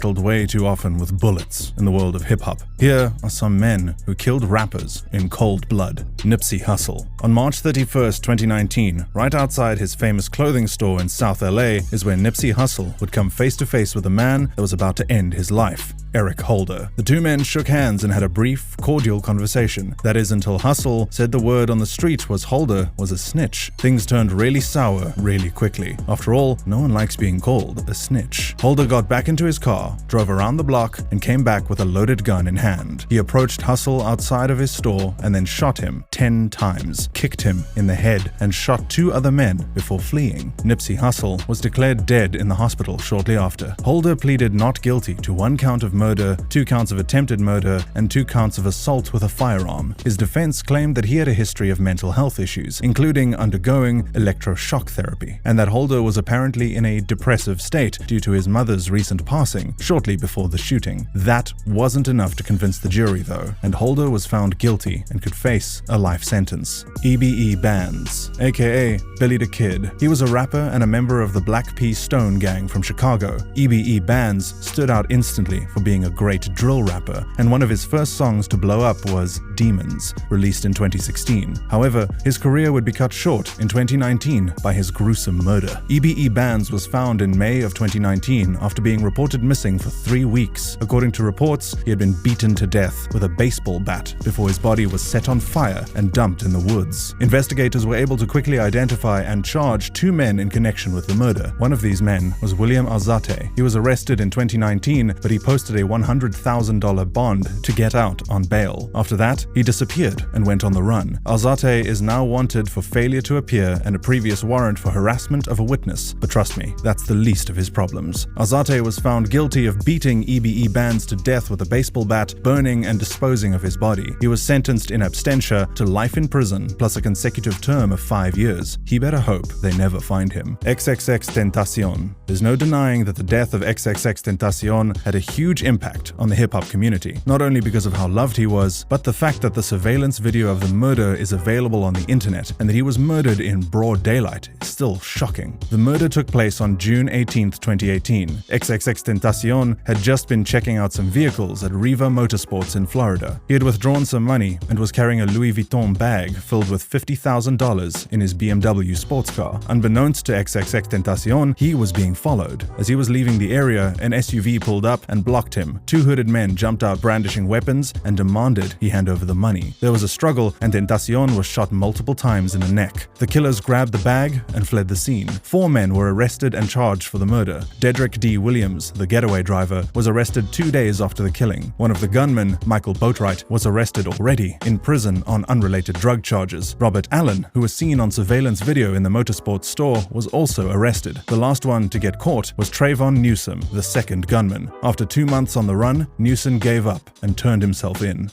killed way too often with bullets in the world of hip-hop. Here are some men who killed rappers in cold blood. Nipsey Hussle. On March 31st, 2019, right outside his famous clothing store in South LA is where Nipsey Hussle would come face to face with a man that was about to end his life. Eric Holder. The two men shook hands and had a brief, cordial conversation. That is until Hussle said the word on the street was Holder was a snitch. Things turned really sour really quickly. After all, no one likes being called a snitch. Holder got back into his car, drove around the block, and came back with a loaded gun in hand. He approached Hussle outside of his store and then shot him 10 times, kicked him in the head, and shot 2 other men before fleeing. Nipsey Hussle was declared dead in the hospital shortly after. Holder pleaded not guilty to 1 count of murder, 2 counts of attempted murder, and 2 counts of assault with a firearm. His defense claimed that he had a history of mental health issues, including undergoing electroshock therapy, and that Holder was apparently in a depressive state due to his mother's recent passing shortly before the shooting. That wasn't enough to convince the jury though, and Holder was found guilty and could face a life sentence. EBE Bands, aka Billy the Kid. He was a rapper and a member of the Black P. Stone gang from Chicago. EBE Bands stood out instantly for being a great drill rapper, and one of his first songs to blow up was Demons, released in 2016. However, his career would be cut short in 2019 by his gruesome murder. EBE Bands was found in May of 2019 after being reported missing for 3 weeks. According to reports, he had been beaten to death with a baseball bat before his body was set on fire and dumped in the woods. Investigators were able to quickly identify and charge 2 men in connection with the murder. One of these men was William Alzate. He was arrested in 2019, but he posted a $100,000 bond to get out on bail. After that, he disappeared and went on the run. Alzate is now wanted for failure to appear and a previous warrant for harassment of a witness, but trust me, that's the least of his problems. Alzate was found guilty of beating EBE Bands to death with a baseball bat, burning and disposing of his body. He was sentenced in absentia to life in prison plus a consecutive term of 5 years. He better hope they never find him. XXXTentacion. There's no denying that the death of XXXTentacion had a huge impact on the hip-hop community, not only because of how loved he was, but the fact that the surveillance video of the murder is available on the internet and that he was murdered in broad daylight is still shocking. The murder took place on June 18th, 2018. XXXTentacion had just been checking out some vehicles at Riva Motorsports in Florida. He had withdrawn some money and was carrying a Louis Vuitton bag filled with $50,000 in his BMW sports car. Unbeknownst to XXXTentacion, he was being followed. As he was leaving the area, an SUV pulled up and blocked him. 2 hooded men jumped out brandishing weapons and demanded he hand over the money. There was a struggle and Tentacion was shot multiple times in the neck. The killers grabbed the bag and fled the scene. 4 men were arrested and charged for the murder. Dedrick D. Williams, the getaway driver, was arrested 2 days after the killing. One of the gunmen, Michael Boatwright, was arrested already in prison on unrelated drug charges. Robert Allen, who was seen on surveillance video in the motorsports store, was also arrested. The last one to get caught was Trayvon Newsom, the second gunman. After 2 months on the run, Newsom gave up and turned himself in.